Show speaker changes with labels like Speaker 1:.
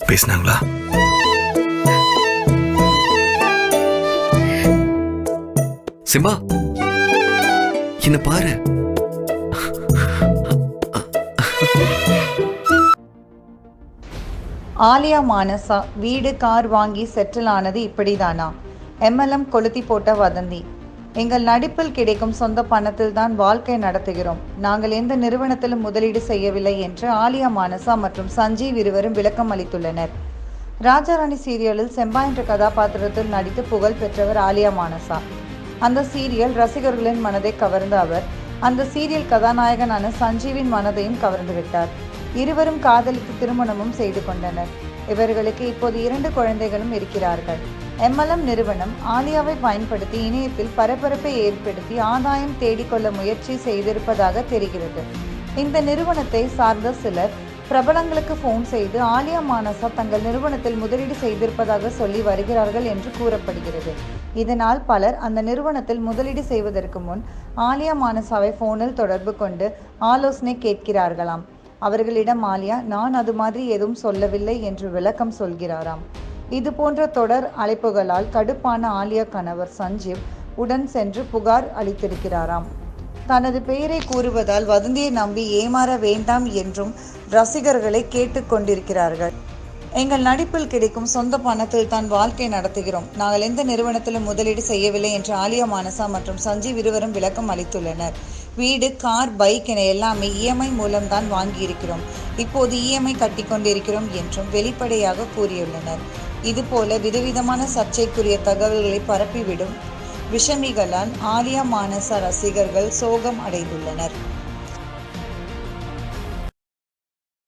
Speaker 1: பேசினாங்களா? Simba, என்ன பாரு.
Speaker 2: ஆலியா மானசா வீடு கார் வாங்கி செட்டில் ஆனது இப்படிதானா? MLM கொளுத்தி போட்ட வதந்தி. எங்கள் நடிப்பில் கிடைக்கும் சொந்த பணத்தில் தான் வாழ்க்கை நடத்துகிறோம். நாங்கள் எந்த நிறுவனத்திலும் முதலீடு செய்யவில்லை என்று ஆலியா மானசா மற்றும் சஞ்சீவ் இருவரும் விளக்கம் அளித்துள்ளனர். ராஜாராணி சீரியலில் செம்பா என்ற கதாபாத்திரத்தில் நடித்து புகழ் பெற்றவர் ஆலியா மானசா. அந்த சீரியல் ரசிகர்களின் மனதை கவர்ந்த அவர் அந்த சீரியல் கதாநாயகனான சஞ்சீவின் மனதையும் கவர்ந்து விட்டார். இருவரும் காதலித்து திருமணமும் செய்து கொண்டனர். இவர்களுக்கு இப்போது 2 குழந்தைகளும் இருக்கிறார்கள். MLM நிறுவனம் ஆலியாவை பயன்படுத்தி இணையத்தில் பரபரப்பை ஏற்படுத்தி ஆதாயம் தேடிக்கொள்ள முயற்சி செய்திருப்பதாக தெரிகிறது. இந்த நிறுவனத்தை சார்ந்த சிலர் பிரபலங்களுக்கு போன் செய்து ஆலியா மானசா தங்கள் நிறுவனத்தில் முதலீடு செய்திருப்பதாக சொல்லி வருகிறார்கள் என்று கூறப்படுகிறது. இதனால் பலர் அந்த நிறுவனத்தில் முதலீடு செய்வதற்கு முன் ஆலியா மானசாவை போனில் தொடர்பு கொண்டு ஆலோசனை கேட்கிறார்களாம். அவர்களிடம் ஆலியா நான் அது மாதிரி எதுவும் சொல்லவில்லை என்று விளக்கம் சொல்கிறாராம். இது போன்ற தொடர் அழைப்புகளால் கடுப்பான ஆலியா கணவர் சஞ்சீவ் உடன் சென்று புகார் அளித்திருக்கிறாராம். தனது பெயரை கூறுவதால் வதந்தியை நம்பி ஏமாற வேண்டாம் என்றும் ரசிகர்களை கேட்டுக்கொண்டிருக்கிறார்கள். எங்கள் நடிப்பில் கிடைக்கும் சொந்த பணத்தில் தான் வாழ்க்கை நடத்துகிறோம். நாங்கள் எந்த நிறுவனத்திலும் முதலீடு செய்யவில்லை என்று ஆலியா மானசா மற்றும் சஞ்சீவ் இருவரும் விளக்கம் அளித்துள்ளனர். வீடு, கார், பைக் என எல்லாமே EMI மூலம்தான் வாங்கியிருக்கிறோம். இப்போது EMI கட்டி கொண்டிருக்கிறோம் என்றும் வெளிப்படையாக கூறியுள்ளனர். இதுபோல விதவிதமான சர்ச்சைக்குரிய தகவல்களை பரப்பிவிடும் விஷமிகளால் ஆலியா மானசா ரசிகர்கள் சோகம் அடைந்துள்ளனர்.